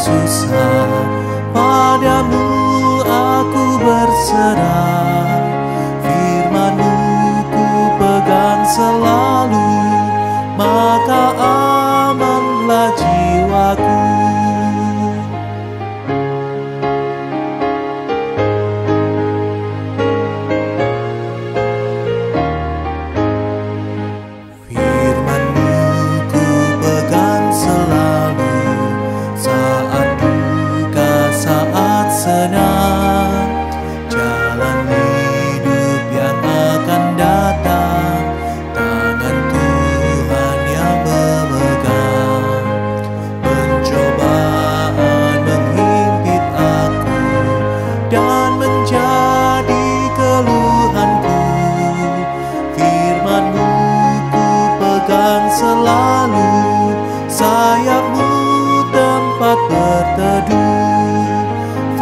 susah, padamu aku berserah. Firman-Mu ku pegang selalu, maka amanlah jiwaku. Firman-Mu ku pegang selalu, saat duka, saat senang, jalan hidup yang akan datang, tangan Tuhan yang memegang. Pencobaan menghimpit aku dan menjadi keluhanku. Firman-Mu ku pegang selalu, sayap-Mu tempat berteduh.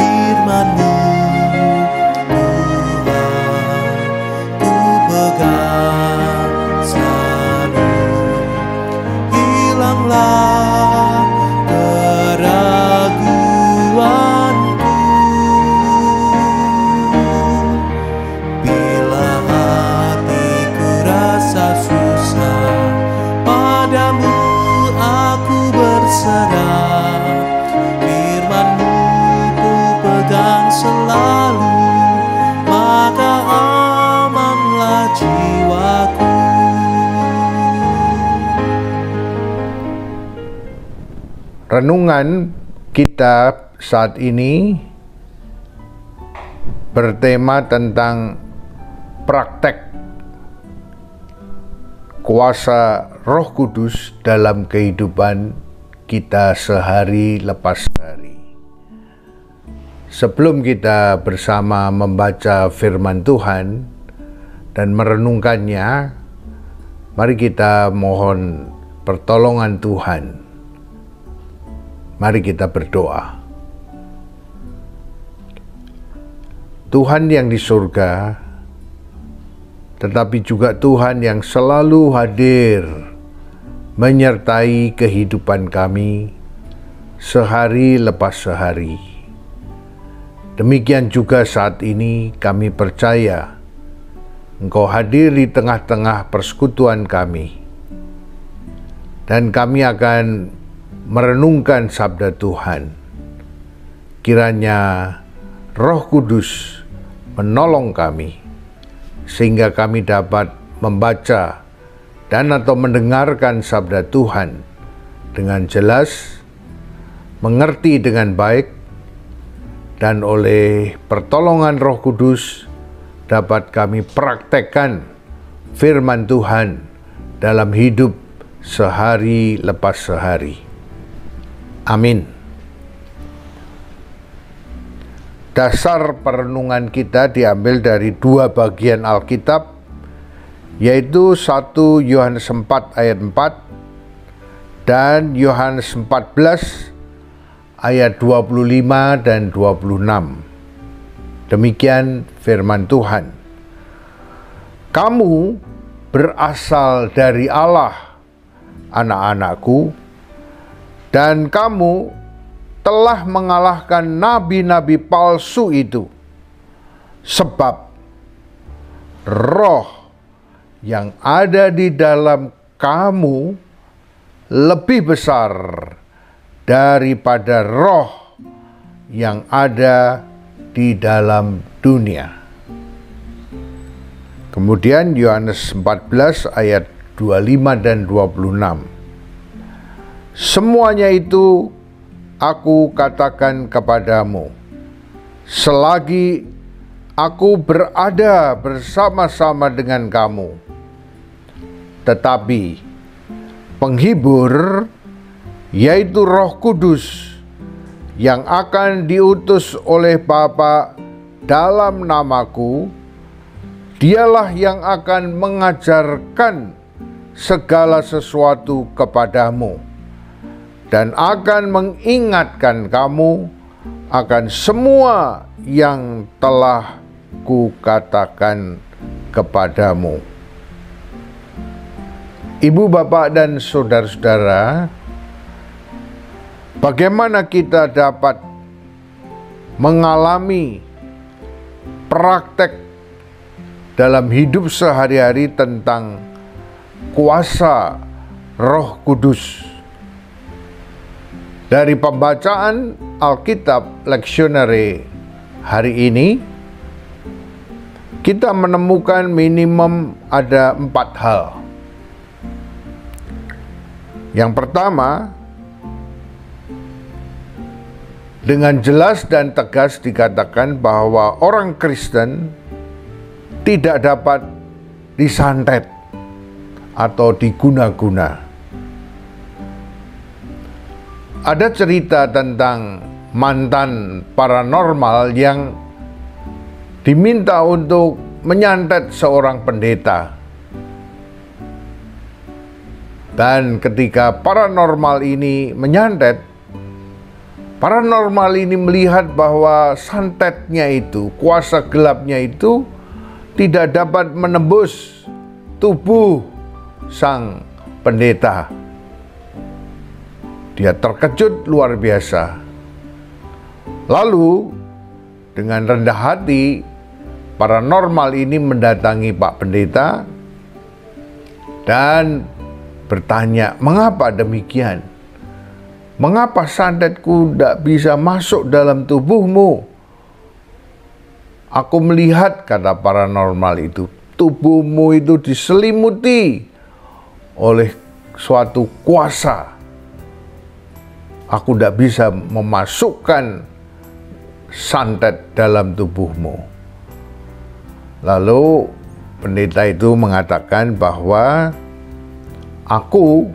Firman-Mu Tuhan ku pegang selalu. Hilanglah keraguanku bila hatiku rasa susah, padamu aku berserah. Firman-Mu ku pegang selalu, maka amanlah jiwaku. Renungan kita saat ini bertema tentang praktek kuasa Roh Kudus dalam kehidupan kita sehari lepas sehari. Sebelum kita bersama membaca firman Tuhan dan merenungkannya, mari kita mohon pertolongan Tuhan. Mari kita berdoa. Tuhan yang di surga, tetapi juga Tuhan yang selalu hadir menyertai kehidupan kami sehari lepas sehari. Demikian juga saat ini kami percaya Engkau hadir di tengah-tengah persekutuan kami, dan kami akan merenungkan sabda Tuhan. Kiranya Roh Kudus menolong kami, sehingga kami dapat membaca dan atau mendengarkan sabda Tuhan dengan jelas, mengerti dengan baik, dan oleh pertolongan Roh Kudus dapat kami praktekkan firman Tuhan dalam hidup sehari lepas sehari. Amin. Dasar perenungan kita diambil dari dua bagian Alkitab, yaitu 1 Yohanes 4 ayat 4 dan Yohanes 14 ayat 25 dan 26. Demikian firman Tuhan. Kamu berasal dari Allah, anak-anakku, dan kamu telah mengalahkan nabi-nabi palsu itu, sebab roh yang ada di dalam kamu lebih besar daripada roh yang ada di dalam dunia. Kemudian Yohanes 14 ayat 25 dan 26. Semuanya itu aku katakan kepadamu, selagi aku berada bersama-sama dengan kamu. Tetapi penghibur, yaitu Roh Kudus, yang akan diutus oleh Bapa dalam namaku, dialah yang akan mengajarkan segala sesuatu kepadamu, dan akan mengingatkan kamu akan semua yang telah kukatakan kepadamu. Ibu, bapak, dan saudara-saudara, bagaimana kita dapat mengalami praktek dalam hidup sehari-hari tentang kuasa Roh Kudus. Dari pembacaan Alkitab Leksionari hari ini, kita menemukan minimum ada 4 hal. Yang pertama, dengan jelas dan tegas dikatakan bahwa orang Kristen tidak dapat disantet atau diguna-guna. Ada cerita tentang mantan paranormal yang diminta untuk menyantet seorang pendeta. Dan ketika paranormal ini menyantet, paranormal ini melihat bahwa santetnya itu, kuasa gelapnya itu tidak dapat menembus tubuh sang pendeta. Dia terkejut luar biasa. Lalu dengan rendah hati, paranormal ini mendatangi Pak Pendeta dan bertanya, "Mengapa demikian? Mengapa santetku tidak bisa masuk dalam tubuhmu?" "Aku melihat," kata paranormal itu, "tubuhmu itu diselimuti oleh suatu kuasa. Aku tidak bisa memasukkan santet dalam tubuhmu." Lalu pendeta itu mengatakan bahwa, "Aku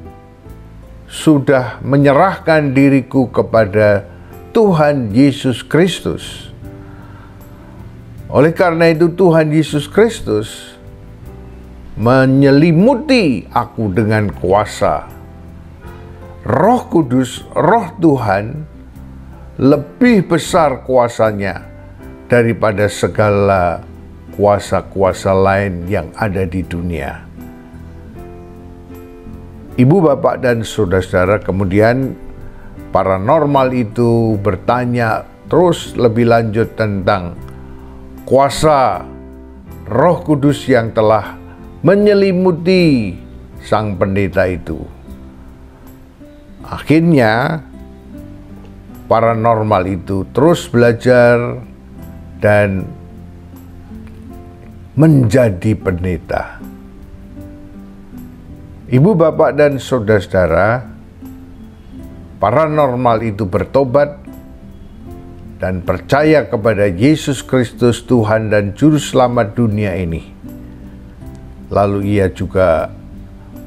sudah menyerahkan diriku kepada Tuhan Yesus Kristus. Oleh karena itu Tuhan Yesus Kristus menyelimuti aku dengan kuasa. Roh Kudus, Roh Tuhan lebih besar kuasanya daripada segala kuasa-kuasa lain yang ada di dunia." Ibu, bapak, dan saudara-saudara, kemudian paranormal itu bertanya terus lebih lanjut tentang kuasa Roh Kudus yang telah menyelimuti sang pendeta itu. Akhirnya paranormal itu terus belajar dan menjadi pendeta. Ibu, bapak, dan saudara-saudara, paranormal itu bertobat dan percaya kepada Yesus Kristus, Tuhan dan Juru Selamat dunia ini. Lalu ia juga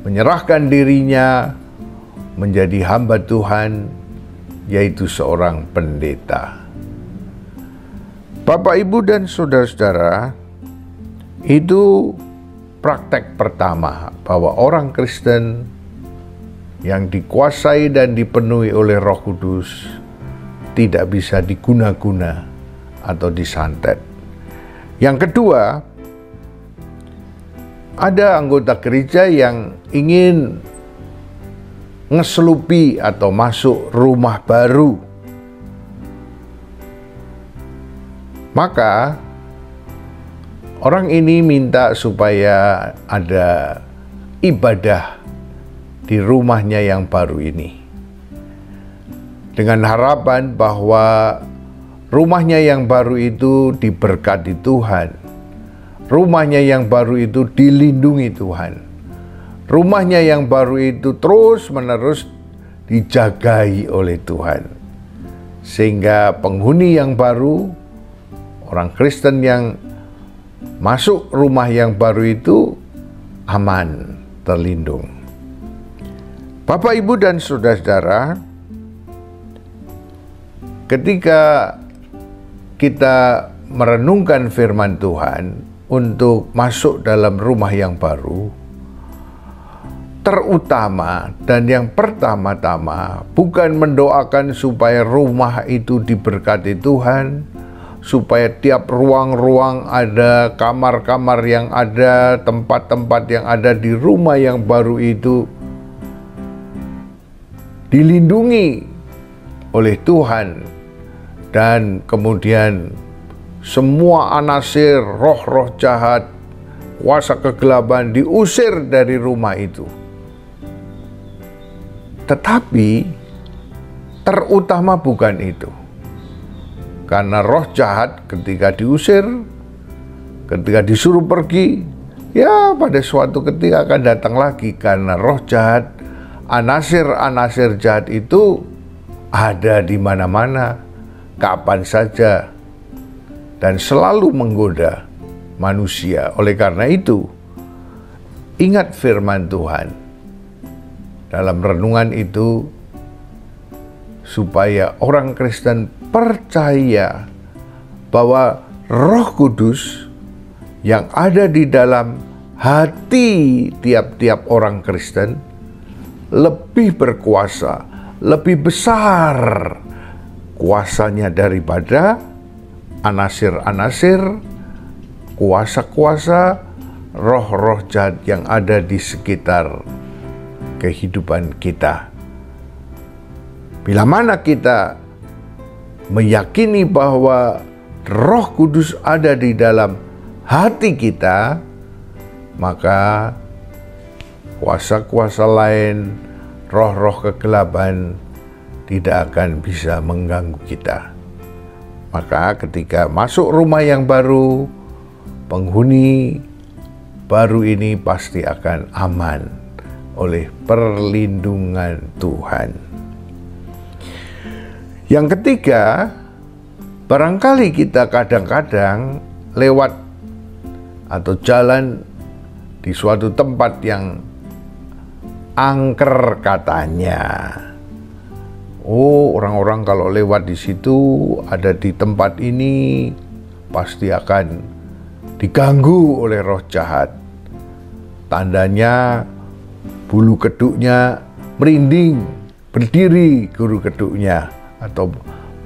menyerahkan dirinya menjadi hamba Tuhan, yaitu seorang pendeta. Bapak, Ibu, dan saudara-saudara, itu praktek pertama bahwa orang Kristen yang dikuasai dan dipenuhi oleh Roh Kudus tidak bisa diguna-guna atau disantet. Yang kedua, ada anggota gereja yang ingin ngeselupi atau masuk rumah baru. Maka orang ini minta supaya ada ibadah di rumahnya yang baru ini, dengan harapan bahwa rumahnya yang baru itu diberkati Tuhan, rumahnya yang baru itu dilindungi Tuhan, rumahnya yang baru itu terus-menerus dijagai oleh Tuhan, sehingga penghuni yang baru, orang Kristen yang masuk rumah yang baru itu aman, terlindung. Bapak, Ibu, dan saudara-saudara, ketika kita merenungkan firman Tuhan untuk masuk dalam rumah yang baru, terutama dan yang pertama-tama bukan mendoakan supaya rumah itu diberkati Tuhan, supaya tiap ruang-ruang ada, kamar-kamar yang ada, tempat-tempat yang ada di rumah yang baru itu dilindungi oleh Tuhan, dan kemudian semua anasir, roh-roh jahat, kuasa kegelapan diusir dari rumah itu. Tetapi terutama bukan itu. Karena roh jahat ketika diusir, ketika disuruh pergi, ya pada suatu ketika akan datang lagi. Karena roh jahat, anasir-anasir jahat itu ada di mana-mana, kapan saja, dan selalu menggoda manusia. Oleh karena itu, ingat firman Tuhan dalam renungan itu, supaya orang Kristen percaya bahwa Roh Kudus yang ada di dalam hati tiap-tiap orang Kristen lebih berkuasa, lebih besar kuasanya daripada anasir-anasir, kuasa-kuasa, roh-roh jahat yang ada di sekitar kehidupan kita. Bila mana kita meyakini bahwa Roh Kudus ada di dalam hati kita, maka kuasa-kuasa lain, roh-roh kegelapan tidak akan bisa mengganggu kita. Maka ketika masuk rumah yang baru, penghuni baru ini pasti akan aman oleh perlindungan Tuhan. Yang ketiga, barangkali kita kadang-kadang lewat atau jalan di suatu tempat yang angker katanya. Oh, orang-orang kalau lewat di situ, ada di tempat ini, pasti akan diganggu oleh roh jahat. Tandanya bulu keduknya merinding, berdiri bulu keduknya, atau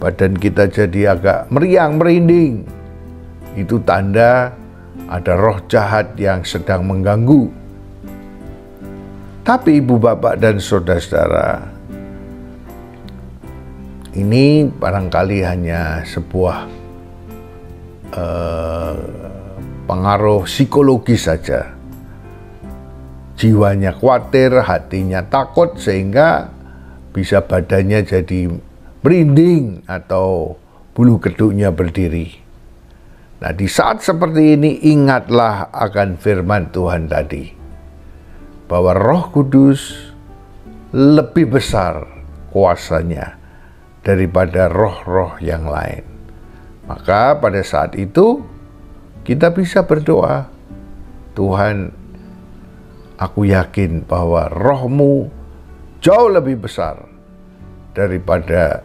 badan kita jadi agak meriang, merinding. Itu tanda ada roh jahat yang sedang mengganggu. Tapi ibu bapak dan saudara-saudara, ini barangkali hanya sebuah pengaruh psikologis saja. Jiwanya khawatir, hatinya takut, sehingga bisa badannya jadi merinding atau bulu keduknya berdiri. Nah, di saat seperti ini ingatlah akan firman Tuhan tadi, bahwa Roh Kudus lebih besar kuasanya daripada roh-roh yang lain. Maka pada saat itu kita bisa berdoa, Tuhan, aku yakin bahwa roh-Mu jauh lebih besar daripada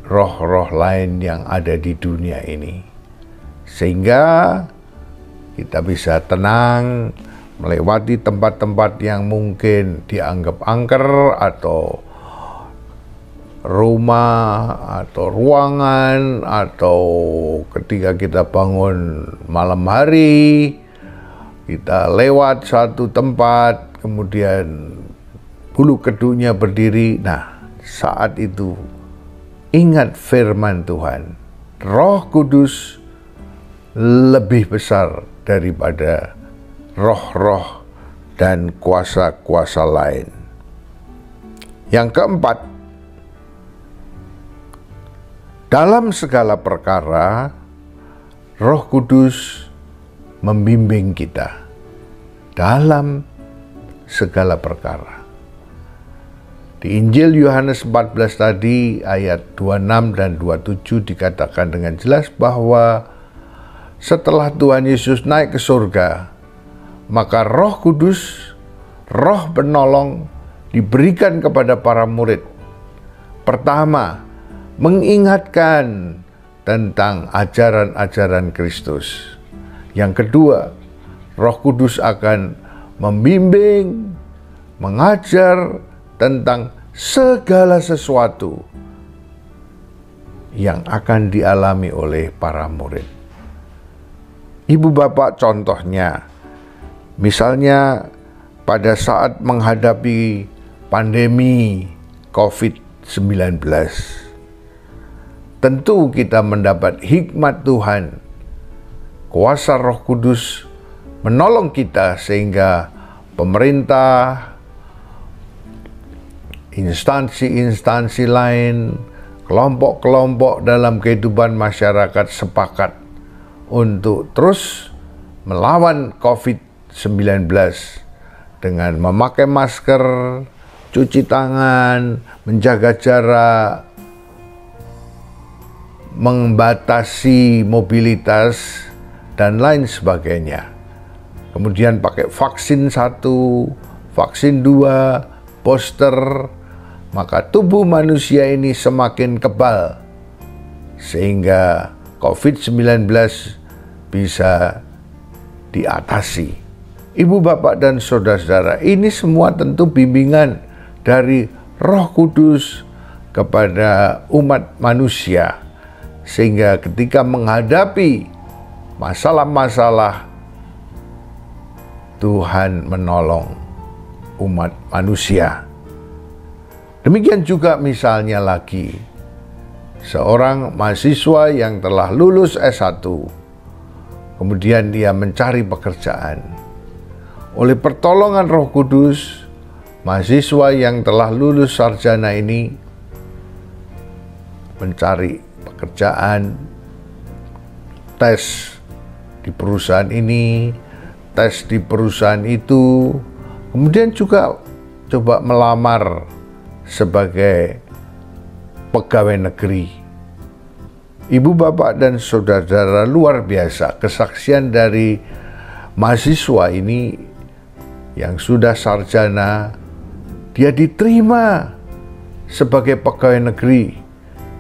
roh-roh lain yang ada di dunia ini. Sehingga kita bisa tenang melewati tempat-tempat yang mungkin dianggap angker, atau rumah, atau ruangan, atau ketika kita bangun malam hari, kita lewat satu tempat, kemudian bulu keduknya berdiri. Nah, saat itu ingat firman Tuhan, Roh Kudus lebih besar daripada roh-roh dan kuasa-kuasa lain. Yang keempat, dalam segala perkara, Roh Kudus membimbing kita dalam segala perkara. Di Injil Yohanes 14 tadi ayat 26 dan 27 dikatakan dengan jelas bahwa setelah Tuhan Yesus naik ke surga, maka Roh Kudus, Roh penolong, diberikan kepada para murid. Pertama, mengingatkan tentang ajaran-ajaran Kristus. Yang kedua, Roh Kudus akan membimbing, mengajar tentang segala sesuatu yang akan dialami oleh para murid. Ibu bapak, contohnya, misalnya pada saat menghadapi pandemi COVID-19, tentu kita mendapat hikmat Tuhan, kuasa Roh Kudus menolong kita sehingga pemerintah, instansi-instansi lain, kelompok-kelompok dalam kehidupan masyarakat sepakat untuk terus melawan COVID-19 dengan memakai masker, cuci tangan, menjaga jarak, membatasi mobilitas, dan lain sebagainya. Kemudian pakai vaksin 1, vaksin 2, booster, maka tubuh manusia ini semakin kebal sehingga COVID-19 bisa diatasi. Ibu, bapak, dan saudara-saudara, ini semua tentu bimbingan dari Roh Kudus kepada umat manusia, sehingga ketika menghadapi masalah-masalah, Tuhan menolong umat manusia. Demikian juga misalnya lagi, seorang mahasiswa yang telah lulus S1, kemudian dia mencari pekerjaan. Oleh pertolongan Roh Kudus, mahasiswa yang telah lulus sarjana ini mencari pekerjaan, tes di perusahaan ini, tes di perusahaan itu, kemudian juga coba melamar sebagai pegawai negeri. Ibu, bapak, dan saudara-saudara, luar biasa kesaksian dari mahasiswa ini yang sudah sarjana. Dia diterima sebagai pegawai negeri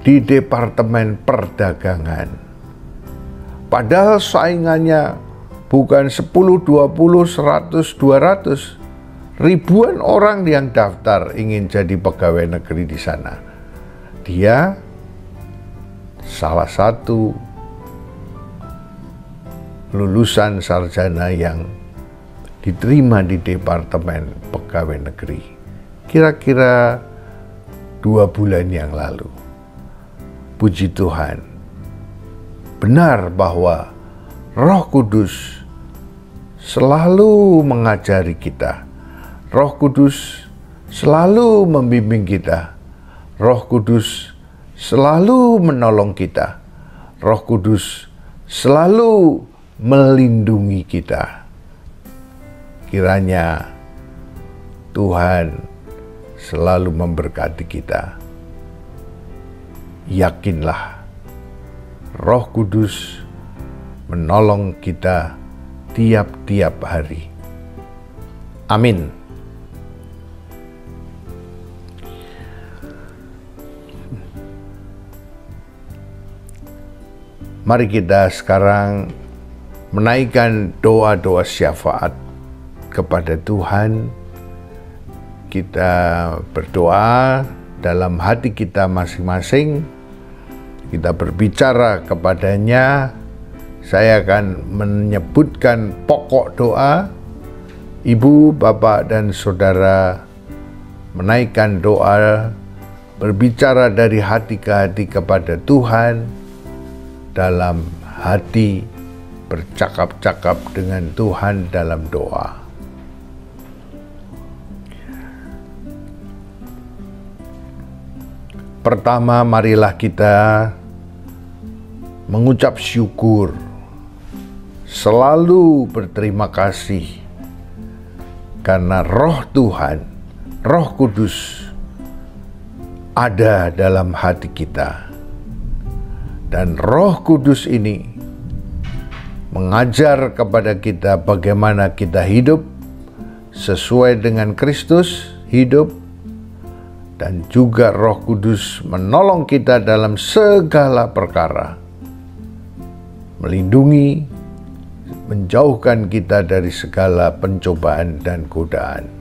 di Departemen Perdagangan. Padahal saingannya bukan 10, 20, 100, 200. Ribuan orang yang daftar ingin jadi pegawai negeri di sana. Dia salah satu lulusan sarjana yang diterima di Departemen Pegawai Negeri. Kira-kira 2 bulan yang lalu. Puji Tuhan, benar bahwa Roh Kudus selalu mengajari kita. Roh Kudus selalu membimbing kita. Roh Kudus selalu menolong kita. Roh Kudus selalu melindungi kita. Kiranya Tuhan selalu memberkati kita. Yakinlah, Roh Kudus menolong kita tiap-tiap hari. Amin. Mari kita sekarang menaikkan doa-doa syafaat kepada Tuhan. Kita berdoa dalam hati kita masing-masing. Kita berbicara kepadanya. Saya akan menyebutkan pokok doa. Ibu, bapak, dan saudara menaikkan doa, berbicara dari hati ke hati kepada Tuhan, dalam hati bercakap-cakap dengan Tuhan dalam doa. Pertama, marilah kita mengucap syukur, selalu berterima kasih karena Roh Tuhan, Roh Kudus ada dalam hati kita. Dan Roh Kudus ini mengajar kepada kita bagaimana kita hidup sesuai dengan Kristus hidup, dan juga Roh Kudus menolong kita dalam segala perkara, melindungi, menjauhkan kita dari segala pencobaan dan godaan.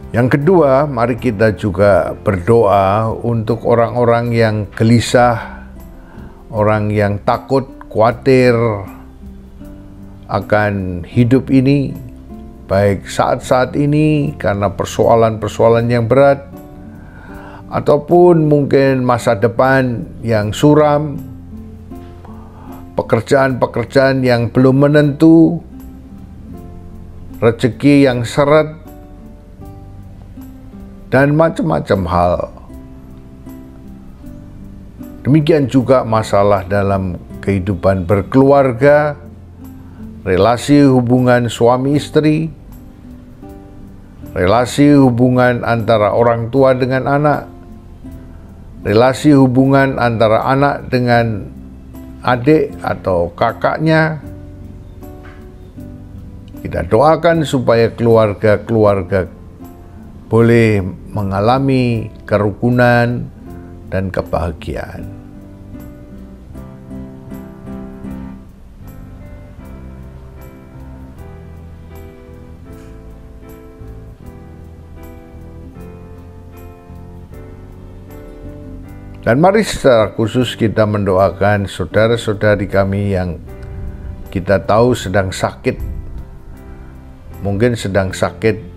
Yang kedua, mari kita juga berdoa untuk orang-orang yang gelisah, orang yang takut, khawatir akan hidup ini, baik saat-saat ini karena persoalan-persoalan yang berat, ataupun mungkin masa depan yang suram, pekerjaan-pekerjaan yang belum menentu, rezeki yang seret, dan macam-macam hal. Demikian juga masalah dalam kehidupan berkeluarga, relasi hubungan suami istri, relasi hubungan antara orang tua dengan anak, relasi hubungan antara anak dengan adik atau kakaknya. Kita doakan supaya keluarga-keluarga boleh mengalami kerukunan dan kebahagiaan. Dan mari secara khusus kita mendoakan saudara-saudari kami yang kita tahu sedang sakit, mungkin sedang sakit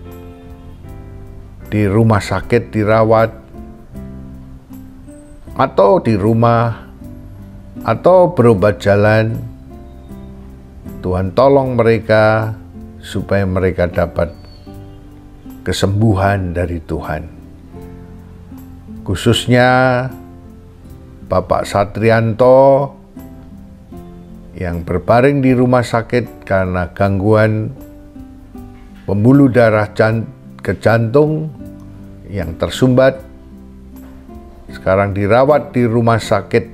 di rumah sakit dirawat, atau di rumah, atau berobat jalan. Tuhan tolong mereka supaya mereka dapat kesembuhan dari Tuhan. Khususnya Bapak Satrianto yang berbaring di rumah sakit karena gangguan pembuluh darah ke jantung yang tersumbat, sekarang dirawat di rumah sakit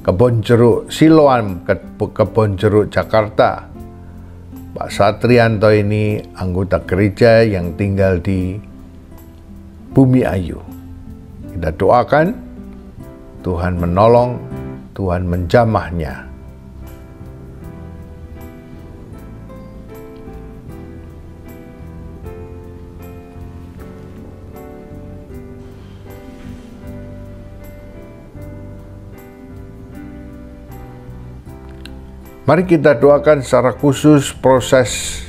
Kebonjeruk Siloam, Kebonjeruk, Jakarta. Pak Satrianto ini anggota gereja yang tinggal di Bumi Ayu. Kita doakan Tuhan menolong, Tuhan menjamahnya. Mari kita doakan secara khusus proses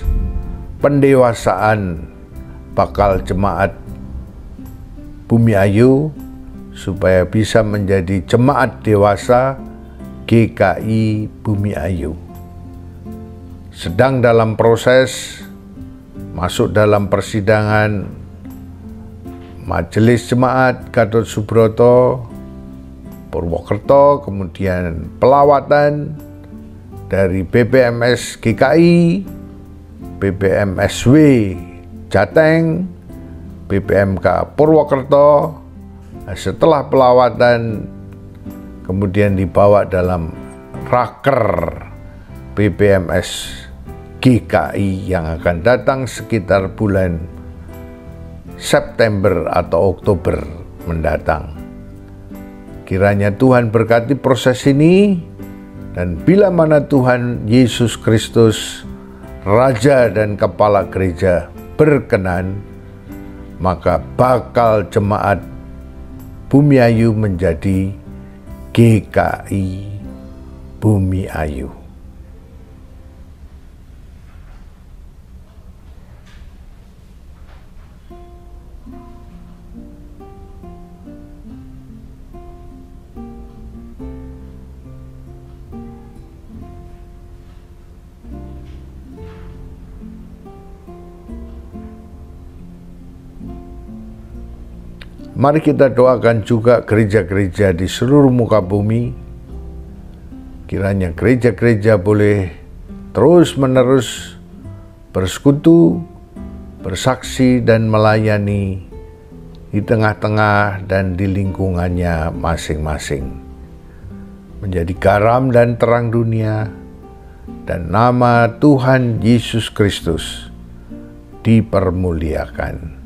pendewasaan bakal jemaat Bumi Ayu supaya bisa menjadi jemaat dewasa GKI Bumi Ayu. Sedang dalam proses masuk dalam persidangan Majelis Jemaat Gatot Subroto Purwokerto, kemudian pelawatan dari BPMS GKI, BPMSW Jateng, BPMK Purwokerto. Setelah pelawatan kemudian dibawa dalam raker BPMS GKI yang akan datang sekitar bulan September atau Oktober mendatang. Kiranya Tuhan berkati proses ini. Dan bila mana Tuhan Yesus Kristus, Raja dan Kepala Gereja berkenan, maka bakal jemaat Bumi Ayu menjadi GKI Bumi Ayu. Mari kita doakan juga gereja-gereja di seluruh muka bumi. Kiranya gereja-gereja boleh terus-menerus bersekutu, bersaksi dan melayani di tengah-tengah dan di lingkungannya masing-masing. Menjadi garam dan terang dunia, dan nama Tuhan Yesus Kristus dipermuliakan.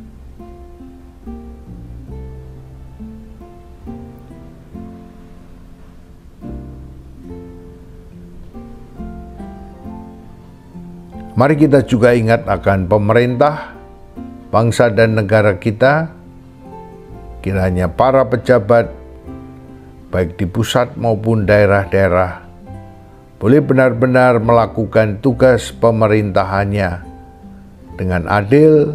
Mari kita juga ingat akan pemerintah bangsa dan negara kita. Kiranya para pejabat, baik di pusat maupun daerah-daerah, boleh benar-benar melakukan tugas pemerintahannya dengan adil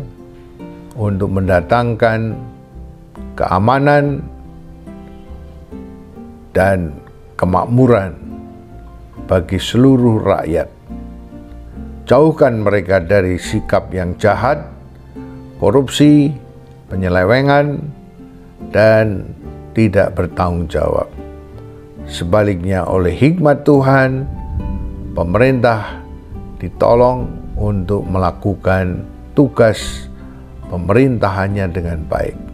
untuk mendatangkan keamanan dan kemakmuran bagi seluruh rakyat. Jauhkan mereka dari sikap yang jahat, korupsi, penyelewengan, dan tidak bertanggung jawab. Sebaliknya, oleh hikmat Tuhan, pemerintah ditolong untuk melakukan tugas pemerintahannya dengan baik.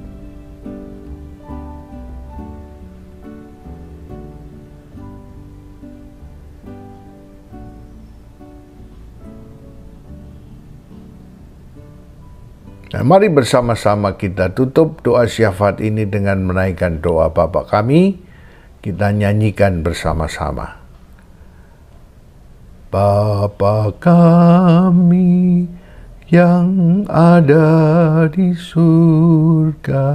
Nah, mari bersama-sama kita tutup doa syafaat ini dengan menaikkan doa Bapa kami. Kita nyanyikan bersama-sama. Bapa kami yang ada di surga,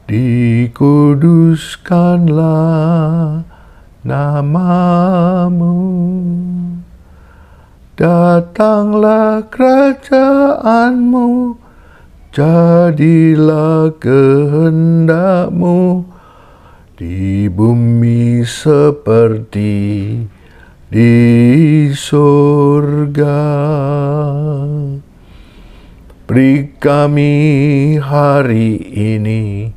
dikuduskanlah namamu. Datanglah kerajaanmu, jadilah kehendakmu di bumi seperti di surga. Beri kami hari ini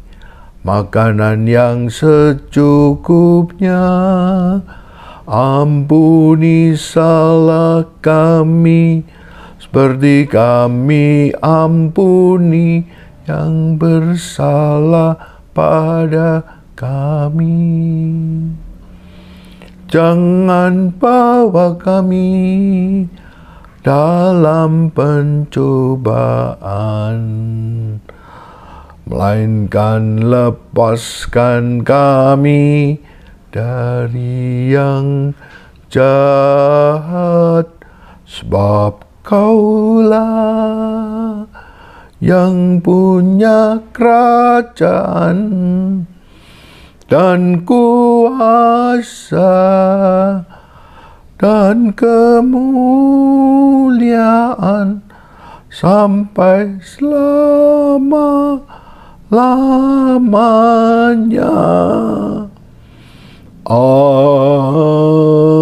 makanan yang secukupnya. Ampuni salah kami, seperti kami ampuni yang bersalah pada kami. Jangan bawa kami dalam pencobaan, melainkan lepaskan kami dari yang jahat, sebab Kaulah yang punya kerajaan dan kuasa dan kemuliaan sampai selama-lamanya. Amin.